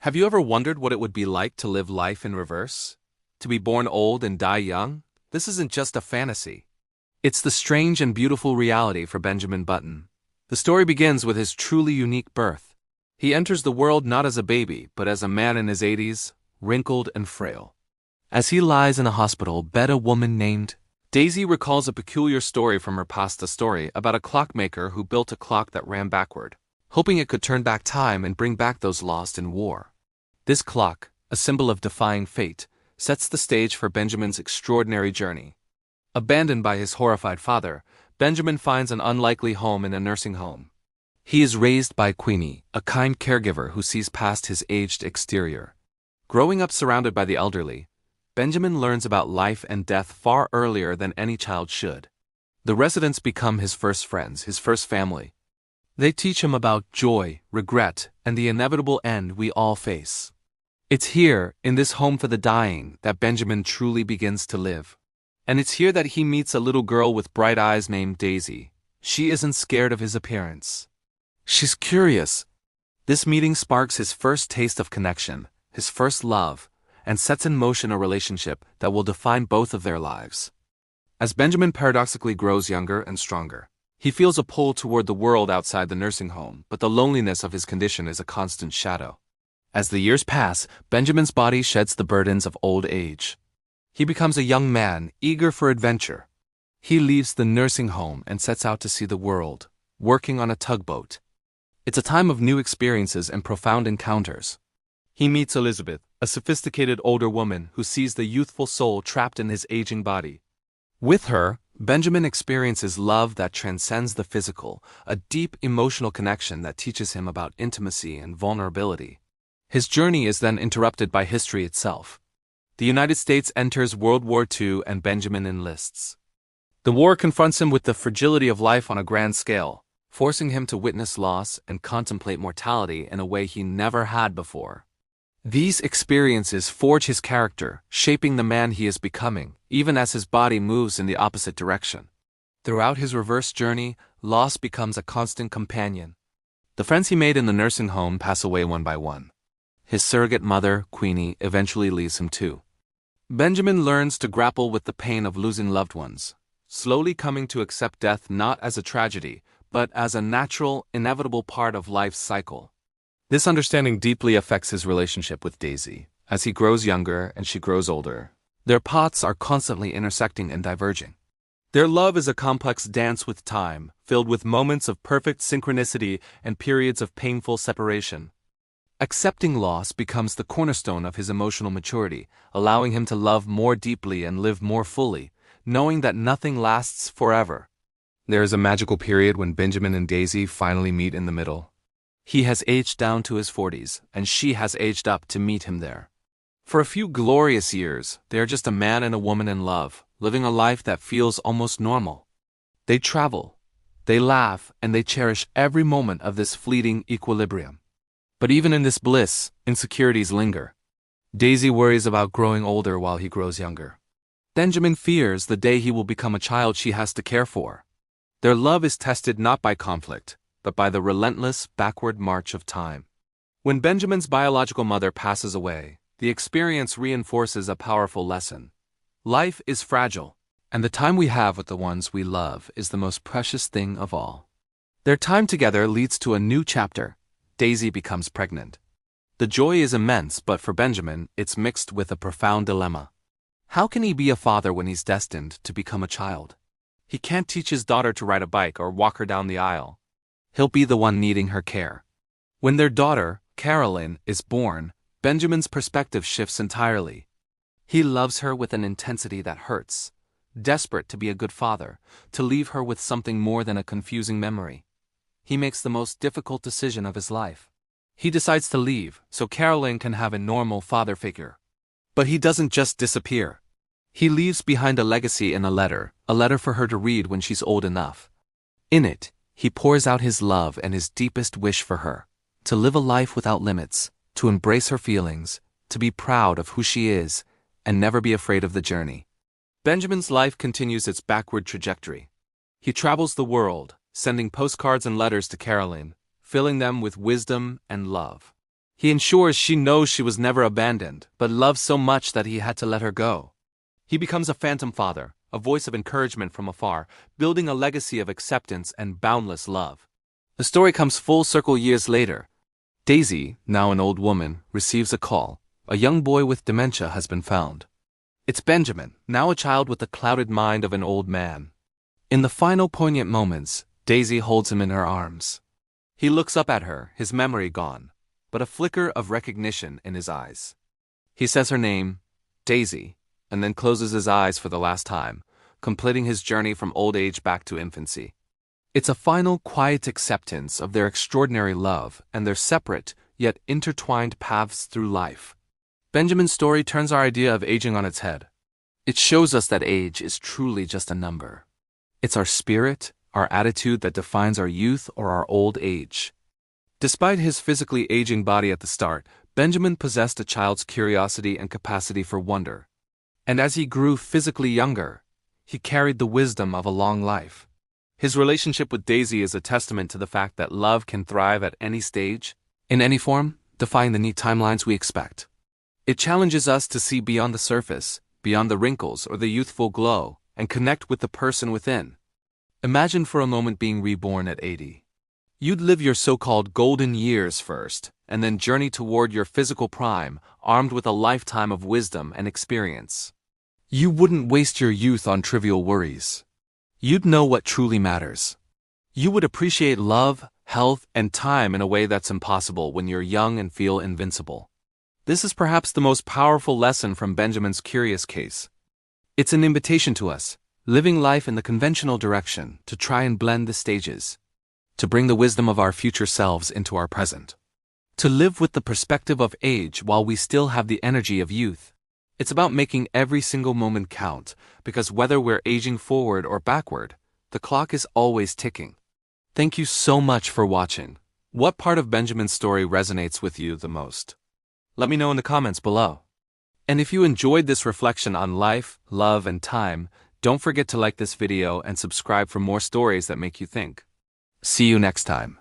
Have you ever wondered what it would be like to live life in reverse? To be born old and die young? This isn't just a fantasy. It's the strange and beautiful reality for Benjamin Button. The story begins with his truly unique birth. He enters the world not as a baby, but as a man in his 80s, wrinkled and frail. As he lies in a hospital bed, a woman named Daisy recalls a peculiar story from her past, a story about a clockmaker who built a clock that ran backward, hoping it could turn back time and bring back those lost in war. This clock, a symbol of defying fate, sets the stage for Benjamin's extraordinary journey. Abandoned by his horrified father, Benjamin finds an unlikely home in a nursing home. He is raised by Queenie, a kind caregiver who sees past his aged exterior. Growing up surrounded by the elderly, Benjamin learns about life and death far earlier than any child should. The residents become his first friends, his first family. They teach him about joy, regret, and the inevitable end we all face. It's here, in this home for the dying, that Benjamin truly begins to live. And it's here that he meets a little girl with bright eyes named Daisy. She isn't scared of his appearance. She's curious. This meeting sparks his first taste of connection, his first love, and sets in motion a relationship that will define both of their lives. As Benjamin paradoxically grows younger and stronger, he feels a pull toward the world outside the nursing home, but the loneliness of his condition is a constant shadow. As the years pass, Benjamin's body sheds the burdens of old age. He becomes a young man, eager for adventure. He leaves the nursing home and sets out to see the world, working on a tugboat. It's a time of new experiences and profound encounters. He meets Elizabeth, a sophisticated older woman who sees the youthful soul trapped in his aging body. With her, Benjamin experiences love that transcends the physical, a deep emotional connection that teaches him about intimacy and vulnerability. His journey is then interrupted by history itself. The United States enters World War II and Benjamin enlists. The war confronts him with the fragility of life on a grand scale, forcing him to witness loss and contemplate mortality in a way he never had before. These experiences forge his character, shaping the man he is becoming, even as his body moves in the opposite direction. Throughout his reverse journey, loss becomes a constant companion. The friends he made in the nursing home pass away one by one. His surrogate mother, Queenie, eventually leaves him too. Benjamin learns to grapple with the pain of losing loved ones, slowly coming to accept death not as a tragedy, but as a natural, inevitable part of life's cycle. This understanding deeply affects his relationship with Daisy. As he grows younger and she grows older, their paths are constantly intersecting and diverging. Their love is a complex dance with time, filled with moments of perfect synchronicity and periods of painful separation. Accepting loss becomes the cornerstone of his emotional maturity, allowing him to love more deeply and live more fully, knowing that nothing lasts forever. There is a magical period when Benjamin and Daisy finally meet in the middle. He has aged down to his 40s, and she has aged up to meet him there. For a few glorious years, they are just a man and a woman in love, living a life that feels almost normal. They travel, they laugh, and they cherish every moment of this fleeting equilibrium. But even in this bliss, insecurities linger. Daisy worries about growing older while he grows younger. Benjamin fears the day he will become a child she has to care for. Their love is tested not by conflict, but by the relentless backward march of time. When Benjamin's biological mother passes away, the experience reinforces a powerful lesson. Life is fragile, and the time we have with the ones we love is the most precious thing of all. Their time together leads to a new chapter. Daisy becomes pregnant. The joy is immense, but for Benjamin, it's mixed with a profound dilemma. How can he be a father when he's destined to become a child? He can't teach his daughter to ride a bike or walk her down the aisle. He'll be the one needing her care. When their daughter, Carolyn, is born, Benjamin's perspective shifts entirely. He loves her with an intensity that hurts, desperate to be a good father, to leave her with something more than a confusing memory. He makes the most difficult decision of his life. He decides to leave so Carolyn can have a normal father figure. But he doesn't just disappear. He leaves behind a legacy in a letter for her to read when she's old enough. In it, he pours out his love and his deepest wish for her, to live a life without limits, to embrace her feelings, to be proud of who she is, and never be afraid of the journey. Benjamin's life continues its backward trajectory. He travels the world, sending postcards and letters to Carolyn, filling them with wisdom and love. He ensures she knows she was never abandoned, but loves so much that he had to let her go. He becomes a phantom father, a voice of encouragement from afar, building a legacy of acceptance and boundless love. The story comes full circle years later. Daisy, now an old woman, receives a call. A young boy with dementia has been found. It's Benjamin, now a child with the clouded mind of an old man. In the final poignant moments, Daisy holds him in her arms. He looks up at her, his memory gone, but a flicker of recognition in his eyes. He says her name, Daisy, and then closes his eyes for the last time, completing his journey from old age back to infancy. It's a final quiet acceptance of their extraordinary love and their separate, yet intertwined paths through life. Benjamin's story turns our idea of aging on its head. It shows us that age is truly just a number. It's our spirit, our attitude that defines our youth or our old age. Despite his physically aging body at the start, Benjamin possessed a child's curiosity and capacity for wonder. And as he grew physically younger, he carried the wisdom of a long life. His relationship with Daisy is a testament to the fact that love can thrive at any stage, in any form, defying the neat timelines we expect. It challenges us to see beyond the surface, beyond the wrinkles or the youthful glow, and connect with the person within. Imagine for a moment being reborn at 80. You'd live your so-called golden years first, and then journey toward your physical prime, armed with a lifetime of wisdom and experience. You wouldn't waste your youth on trivial worries. You'd know what truly matters. You would appreciate love, health, and time in a way that's impossible when you're young and feel invincible. This is perhaps the most powerful lesson from Benjamin's curious case. It's an invitation to us, living life in the conventional direction, to try and blend the stages, to bring the wisdom of our future selves into our present, to live with the perspective of age while we still have the energy of youth. It's about making every single moment count, because whether we're aging forward or backward, the clock is always ticking. Thank you so much for watching. What part of Benjamin's story resonates with you the most? Let me know in the comments below. And if you enjoyed this reflection on life, love, and time, don't forget to like this video and subscribe for more stories that make you think. See you next time.